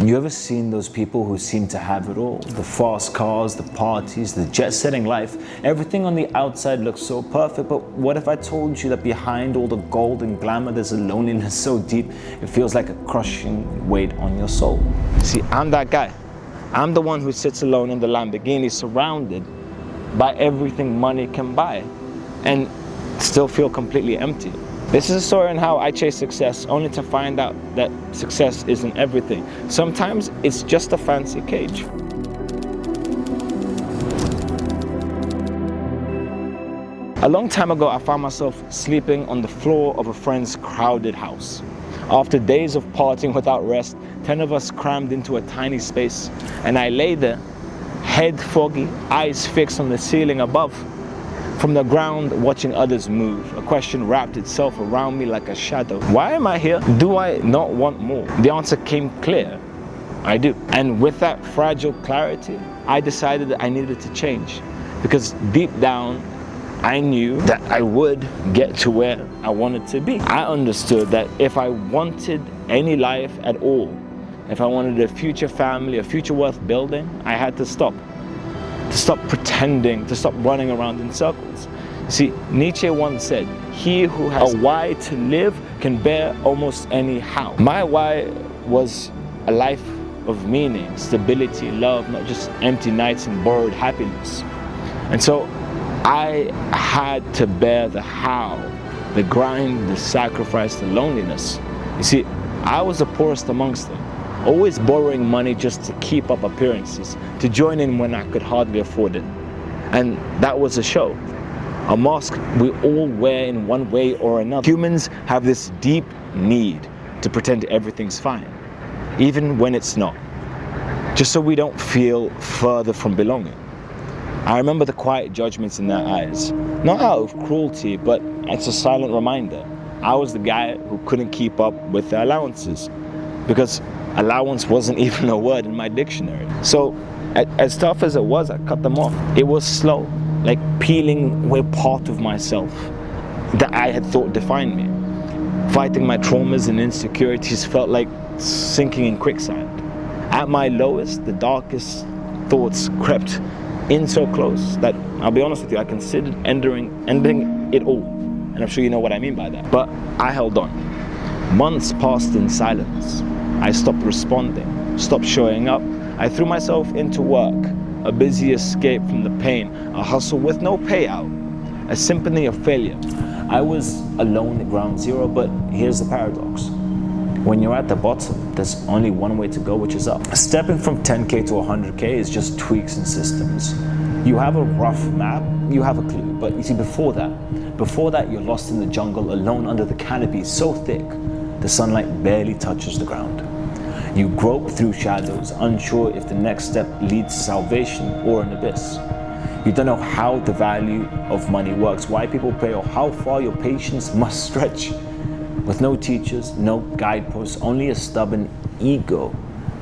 You ever seen those people who seem to have it all? The fast cars, the parties, the jet-setting life. Everything on the outside looks so perfect, but what if I told you that behind all the gold and glamour there's a loneliness so deep it feels like a crushing weight on your soul? See, I'm that guy. I'm the one who sits alone in the Lamborghini, surrounded by everything money can buy, and still feel completely empty. This is a story on how I chase success, only to find out that success isn't everything. Sometimes it's just a fancy cage. A long time ago, I found myself sleeping on the floor of a friend's crowded house. After days of partying without rest, 10 of us crammed into a tiny space, and I lay there, head foggy, eyes fixed on the ceiling above. From the ground, watching others move, a question wrapped itself around me like a shadow. Why am I here? Do I not want more? The answer came clear. I do. And with that fragile clarity, I decided that I needed to change. Because deep down, I knew that I would get to where I wanted to be. I understood that if I wanted any life at all, if I wanted a future family, a future worth building, I had to stop. To stop pretending, to stop running around in circles. See, Nietzsche once said, "He who has a why to live can bear almost any how." My why was a life of meaning, stability, love, not just empty nights and borrowed happiness. And so I had to bear the how, the grind, the sacrifice, the loneliness. You see, I was the poorest amongst them. Always borrowing money just to keep up appearances, to join in when I could hardly afford it. And that was a show, a mask we all wear in one way or another. Humans have this deep need to pretend everything's fine, even when it's not, just so we don't feel further from belonging. I remember the quiet judgments in their eyes, not out of cruelty, but it's a silent reminder. I was the guy who couldn't keep up with the allowances, because allowance wasn't even a word in my dictionary. So as tough as it was, I cut them off. It was slow, like peeling away part of myself that I had thought defined me. Fighting my traumas and insecurities felt like sinking in quicksand. At my lowest, the darkest thoughts crept in so close that, I'll be honest with you, I considered ending it all. And I'm sure you know what I mean by that. But I held on. Months passed in silence. I stopped responding, stopped showing up. I threw myself into work, a busy escape from the pain, a hustle with no payout, a symphony of failure. I was alone at ground zero, but here's the paradox. When you're at the bottom, there's only one way to go, which is up. Stepping from 10K to 100K is just tweaks and systems. You have a rough map, you have a clue, but you see, before that you're lost in the jungle, alone under the canopy so thick, the sunlight barely touches the ground. You grope through shadows, unsure if the next step leads to salvation or an abyss. You don't know how the value of money works, why people pay, or how far your patience must stretch. With no teachers, no guideposts, only a stubborn ego,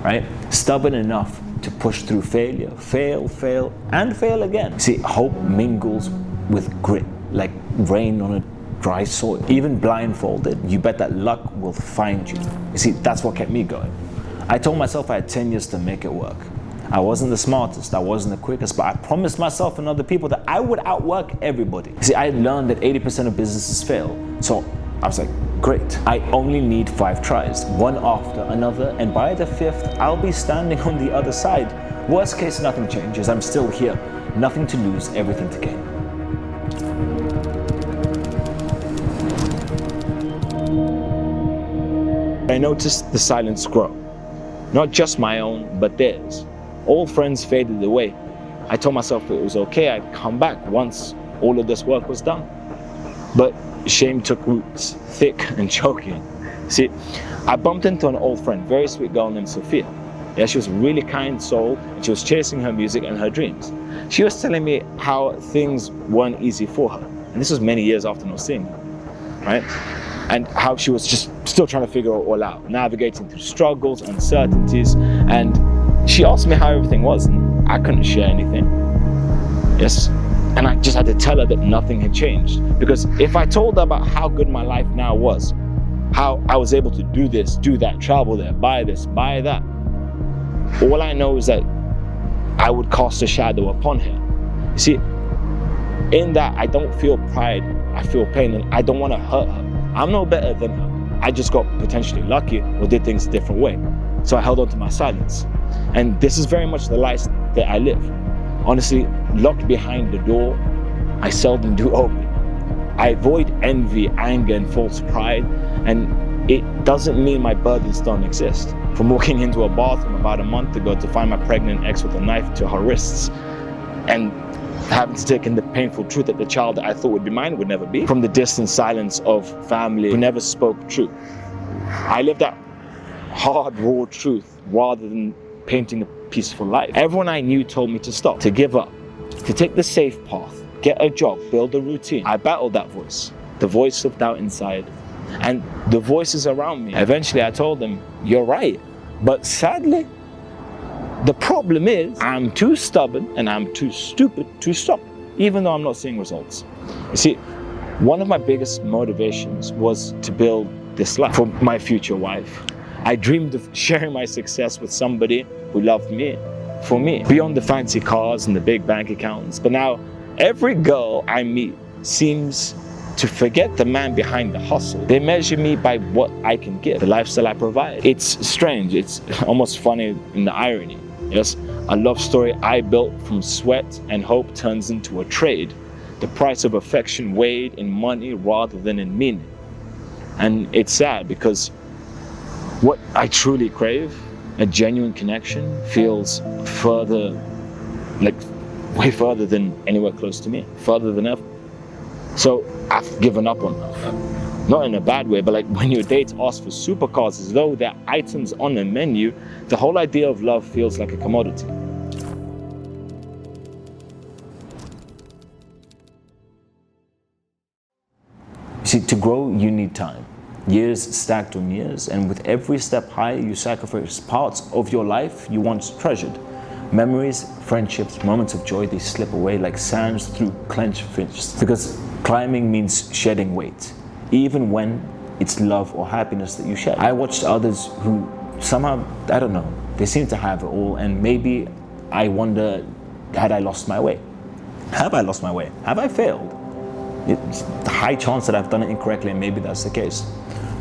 right? Stubborn enough to push through failure, fail, and fail again. See, hope mingles with grit, like rain on a dry soil. Even blindfolded, you bet that luck will find you. You see, that's what kept me going. I told myself I had 10 years to make it work. I wasn't the smartest, I wasn't the quickest, but I promised myself and other people that I would outwork everybody. See, I had learned that 80% of businesses fail. So I was like, great. I only need 5 tries, one after another, and by the 5th, I'll be standing on the other side. Worst case, nothing changes. I'm still here. Nothing to lose, everything to gain. I noticed the silence grow. Not just my own, but theirs. Old friends faded away. I told myself it was okay, I'd come back once all of this work was done. But shame took roots, thick and choking. See, I bumped into an old friend, very sweet girl named Sophia. Yeah, she was a really kind soul, and she was chasing her music and her dreams. She was telling me how things weren't easy for her. And this was many years after not seeing her, right? And how she was just still trying to figure it all out, navigating through struggles, uncertainties. And she asked me how everything was, and I couldn't share anything. Yes. And I just had to tell her that nothing had changed. Because if I told her about how good my life now was, how I was able to do this, do that, travel there, buy this, buy that, all I know is that I would cast a shadow upon her. You see, in that I don't feel pride, I feel pain, and I don't want to hurt her. I'm no better than her. I just got potentially lucky or did things a different way. So I held on to my silence. And this is very much the life that I live. Honestly, locked behind the door, I seldom do open. I avoid envy, anger, and false pride, and it doesn't mean my burdens don't exist. From walking into a bathroom about a month ago to find my pregnant ex with a knife to her wrists, and having to take in the painful truth that the child that I thought would be mine would never be. From the distant silence of family who never spoke truth. I lived that hard, raw truth rather than painting a peaceful life. Everyone I knew told me to stop, to give up, to take the safe path, get a job, build a routine. I battled that voice, the voice of doubt inside, and the voices around me. Eventually I told them, you're right, but sadly, the problem is I'm too stubborn and I'm too stupid to stop, even though I'm not seeing results. You see, one of my biggest motivations was to build this life for my future wife. I dreamed of sharing my success with somebody who loved me, for me, beyond the fancy cars and the big bank accounts. But now, every girl I meet seems to forget the man behind the hustle. They measure me by what I can give, the lifestyle I provide. It's strange, it's almost funny in the irony. Yes, a love story I built from sweat and hope turns into a trade. The price of affection weighed in money rather than in meaning. And it's sad because what I truly crave, a genuine connection, feels further, like way further than anywhere close to me, further than ever. So I've given up on love. Not in a bad way, but like when your dates ask for supercars as though they're items on a menu, the whole idea of love feels like a commodity. You see, to grow, you need time. Years stacked on years, and with every step higher, you sacrifice parts of your life you once treasured. Memories, friendships, moments of joy, they slip away like sands through clenched fists. Because climbing means shedding weight, even when it's love or happiness that you share. I watched others who somehow, I don't know, they seem to have it all, and maybe I wonder, had I lost my way? Have I lost my way? Have I failed? It's a high chance that I've done it incorrectly, and maybe that's the case.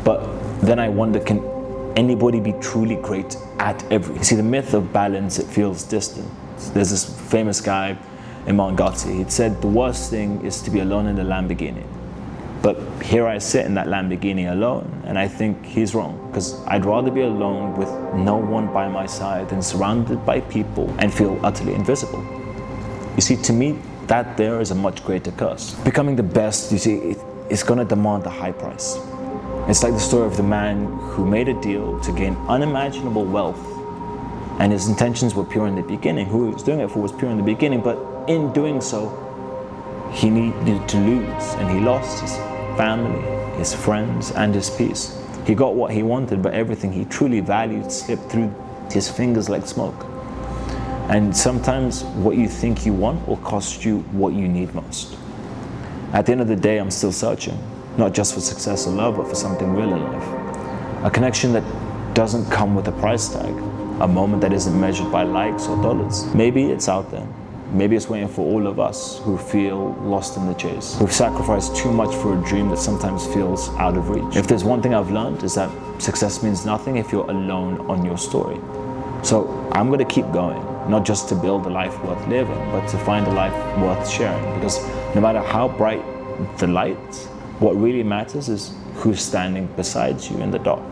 But then I wonder, can anybody be truly great at everything? You see, the myth of balance, it feels distant. There's this famous guy, Imam Ghazi, he said the worst thing is to be alone in a Lamborghini. But here I sit in that Lamborghini alone, and I think he's wrong, because I'd rather be alone with no one by my side than surrounded by people and feel utterly invisible. You see, to me, that there is a much greater curse. Becoming the best, you see, it's going to demand a high price. It's like the story of the man who made a deal to gain unimaginable wealth, and his intentions were pure in the beginning. Who he was doing it for was pure in the beginning, but in doing so, he needed to lose, and he lost his family, his friends, and his peace. He got what he wanted, but everything he truly valued slipped through his fingers like smoke. And sometimes what you think you want will cost you what you need most. At the end of the day, I'm still searching, not just for success or love, but for something real in life. A connection that doesn't come with a price tag, a moment that isn't measured by likes or dollars. Maybe it's out there. Maybe it's waiting for all of us who feel lost in the chase, who've sacrificed too much for a dream that sometimes feels out of reach. If there's one thing I've learned, is that success means nothing if you're alone on your story. So I'm going to keep going, not just to build a life worth living, but to find a life worth sharing. Because no matter how bright the light, what really matters is who's standing beside you in the dark.